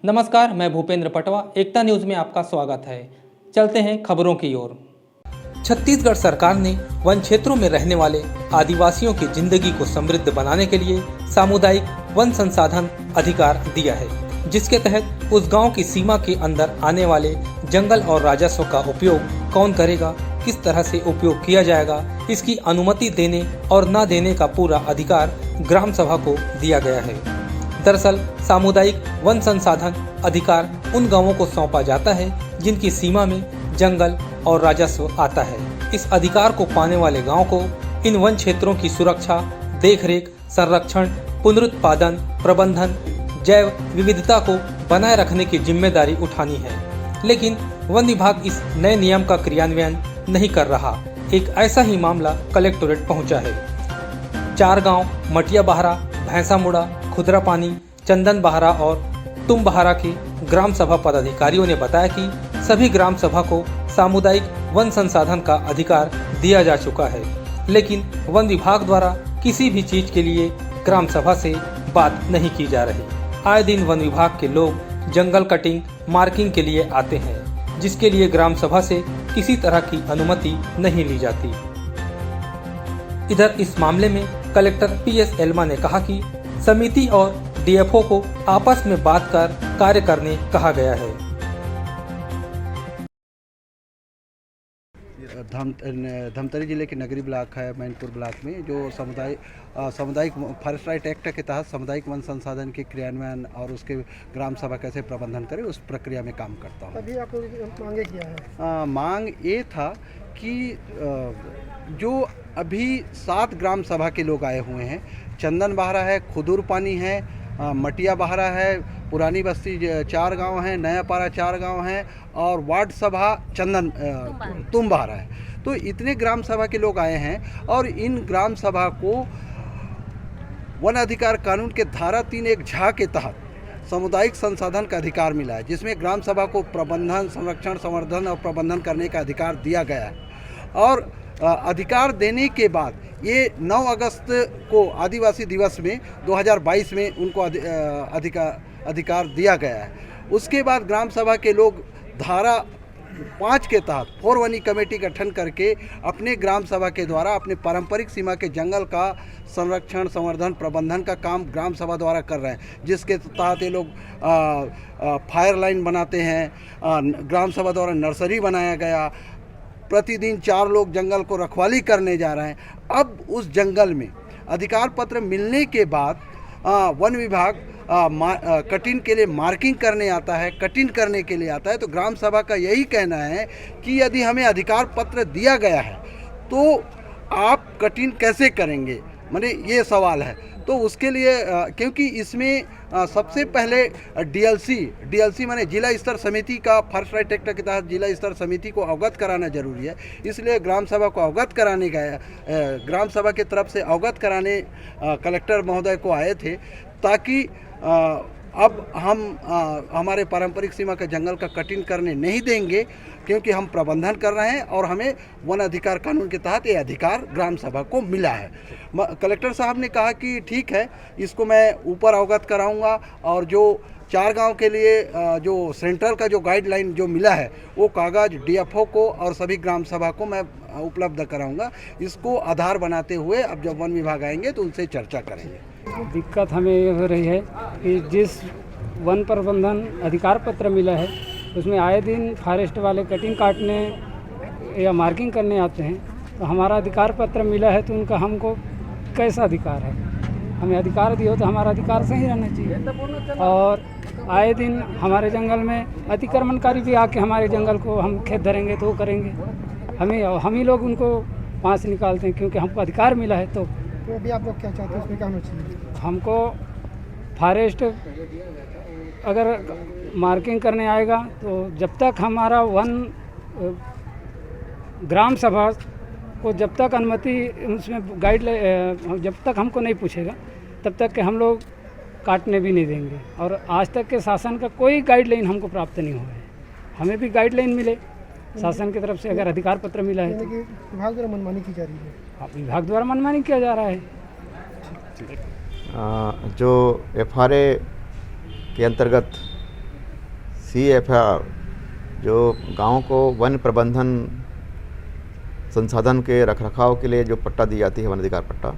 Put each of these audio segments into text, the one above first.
नमस्कार, मैं भूपेंद्र पटवा। एकता न्यूज में आपका स्वागत है। चलते हैं खबरों की ओर। छत्तीसगढ़ सरकार ने वन क्षेत्रों में रहने वाले आदिवासियों की जिंदगी को समृद्ध बनाने के लिए सामुदायिक वन संसाधन अधिकार दिया है, जिसके तहत उस गांव की सीमा के अंदर आने वाले जंगल और राजस्व का उपयोग कौन करेगा, किस तरह से उपयोग किया जाएगा, इसकी अनुमति देने और न देने का पूरा अधिकार ग्राम सभा को दिया गया है। दरअसल सामुदायिक वन संसाधन अधिकार उन गांवों को सौंपा जाता है जिनकी सीमा में जंगल और राजस्व आता है। इस अधिकार को पाने वाले गांव को इन वन क्षेत्रों की सुरक्षा, देखरेख, संरक्षण, पुनरुत्पादन, प्रबंधन, जैव विविधता को बनाए रखने की जिम्मेदारी उठानी है। लेकिन वन विभाग इस नए नियम का क्रियान्वयन नहीं कर रहा। एक ऐसा ही मामला कलेक्टोरेट पहुंचा है। 4 गांव मटिया बहारा, भैंसा मुड़ा, खुदरा पानी, चंदन बहारा और तुम बहारा के ग्राम सभा पदाधिकारियों ने बताया कि सभी ग्राम सभा को सामुदायिक वन संसाधन का अधिकार दिया जा चुका है, लेकिन वन विभाग द्वारा किसी भी चीज के लिए ग्राम सभा से बात नहीं की जा रही। आए दिन वन विभाग के लोग जंगल कटिंग, मार्किंग के लिए आते हैं, जिसके लिए ग्राम सभा से किसी तरह की अनुमति नहीं ली जाती। इधर इस मामले में कलेक्टर PS एल्मा ने कहा कि समिति और DFO को आपस में बात कर कार्य करने कहा गया है। धमतरी जिले के नगरी ब्लॉक है, मैनपुर ब्लॉक में जो सामुदायिक फॉरेस्ट राइट एक्ट के तहत सामुदायिक वन संसाधन के क्रियान्वयन और उसके ग्राम सभा कैसे प्रबंधन करे, उस प्रक्रिया में काम करता हूँ। अभी आपको मांगे किया है? मांग ये था कि जो अभी 7 ग्राम सभा के लोग आए हुए हैं, चंदन बहारा है, खुदूर पानी है, मटिया बहारा है, पुरानी बस्ती 4 गांव हैं, नया पारा 4 गांव हैं और वार्ड सभा तुम बहारा है। तो इतने ग्राम सभा के लोग आए हैं और इन ग्राम सभा को वन अधिकार कानून के धारा 3(1) झा के तहत सामुदायिक संसाधन का अधिकार मिला है, जिसमें ग्राम सभा को प्रबंधन, संरक्षण, संवर्धन और प्रबंधन करने का अधिकार दिया गया है। और अधिकार देने के बाद ये 9 अगस्त को आदिवासी दिवस में 2022 में उनको अधिकार दिया गया है। उसके बाद ग्राम सभा के लोग धारा 5 के तहत 4 कमेटी गठन करके अपने ग्राम सभा के द्वारा अपने पारंपरिक सीमा के जंगल का संरक्षण, संवर्धन, प्रबंधन का काम ग्राम सभा द्वारा कर रहे हैं, जिसके तहत ये लोग फायर लाइन बनाते हैं। ग्राम सभा द्वारा नर्सरी बनाया गया। प्रतिदिन 4 लोग जंगल को रखवाली करने जा रहे हैं। अब उस जंगल में अधिकार पत्र मिलने के बाद वन विभाग कटिंग के लिए मार्किंग करने आता है, कटिंग करने के लिए आता है। तो ग्राम सभा का यही कहना है कि यदि हमें अधिकार पत्र दिया गया है तो आप कटिंग कैसे करेंगे, माने ये सवाल है। तो उसके लिए क्योंकि इसमें सबसे पहले डीएलसी माने जिला स्तर समिति का फॉरेस्ट राइट एक्ट के तहत जिला स्तर समिति को अवगत कराना जरूरी है। इसलिए ग्राम सभा को अवगत कराने गए, ग्राम सभा की तरफ से अवगत कराने कलेक्टर महोदय को आए थे, ताकि अब हम हमारे पारंपरिक सीमा के जंगल का कटिंग करने नहीं देंगे, क्योंकि हम प्रबंधन कर रहे हैं और हमें वन अधिकार कानून के तहत ये अधिकार ग्राम सभा को मिला है। कलेक्टर साहब ने कहा कि ठीक है, इसको मैं ऊपर अवगत कराऊंगा और जो 4 गांव के लिए जो सेंट्रल का जो गाइडलाइन जो मिला है वो कागज़ DFO को और सभी ग्राम सभा को मैं उपलब्ध कराऊंगा। इसको आधार बनाते हुए अब जब वन विभाग आएंगे तो उनसे चर्चा करेंगे। दिक्कत हमें ये हो रही है कि जिस वन प्रबंधन अधिकार पत्र मिला है उसमें आए दिन फॉरेस्ट वाले कटिंग काटने या मार्किंग करने आते हैं। तो हमारा अधिकार पत्र मिला है तो उनका हमको कैसा अधिकार है? हमें अधिकार दियो तो हमारा अधिकार सही रहना चाहिए। और आए दिन हमारे जंगल में अतिक्रमणकारी भी आके हमारे जंगल को हम खेत धरेंगे तो वो करेंगे, हम ही लोग उनको वहाँ से निकालते हैं, क्योंकि हमको अधिकार मिला है। तो अभी आप लोग क्या चाहते हैं, उसमें क्या होना चाहिए? हमको फॉरेस्ट अगर मार्किंग करने आएगा तो जब तक हमारा वन ग्राम सभा को जब तक अनुमति उसमें जब तक हमको नहीं पूछेगा तब तक के हम लोग काटने भी नहीं देंगे। और आज तक के शासन का कोई गाइडलाइन हमको प्राप्त नहीं हुआ है। हमें भी गाइडलाइन मिले शासन की तरफ से, अगर अधिकार पत्र मिला है तो। विभाग द्वारा मनमानी की जा रही है? विभाग द्वारा मनमानी किया जा रहा है। जो FRA के अंतर्गत CFR जो गाँव को वन प्रबंधन संसाधन के रखरखाव के लिए जो पट्टा दी जाती है, वन अधिकार पट्टा,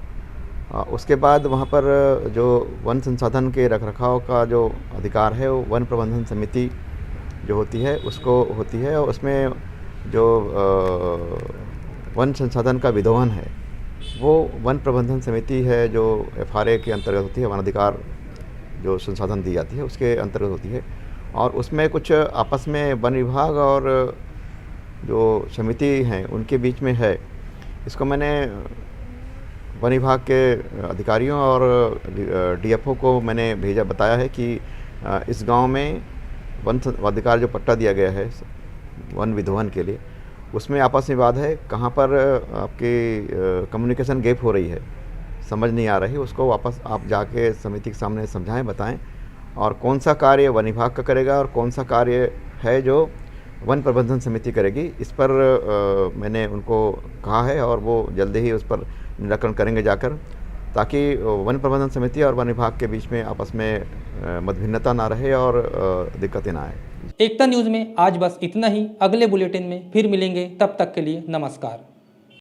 उसके बाद वहाँ पर जो वन संसाधन के रखरखाव का जो अधिकार है वो वन प्रबंधन समिति जो होती है उसको होती है, और उसमें जो वन संसाधन का विधोहन है वो वन प्रबंधन समिति है जो FRA के अंतर्गत होती है, वन अधिकार जो संसाधन दी जाती है उसके अंतर्गत होती है। और उसमें कुछ आपस में वन विभाग और जो समिति हैं उनके बीच में है। इसको मैंने वन विभाग के अधिकारियों और DFO को मैंने बताया है कि इस गांव में वन अधिकार जो पट्टा दिया गया है वन विधोहन के लिए, उसमें आपस में विवाद है, कहाँ पर आपकी कम्युनिकेशन गैप हो रही है, समझ नहीं आ रही, उसको वापस आप जाके समिति के सामने समझाएं, बताएं, और कौन सा कार्य वन विभाग का करेगा और कौन सा कार्य है जो वन प्रबंधन समिति करेगी, इस पर मैंने उनको कहा है और वो जल्दी ही उस पर निराकरण करेंगे जाकर, ताकि वन प्रबंधन समिति और वन विभाग के बीच में आपस में मतभिन्नता ना रहे और दिक्कतें ना आए। एकता न्यूज़ में आज बस इतना ही। अगले बुलेटिन में फिर मिलेंगे, तब तक के लिए नमस्कार।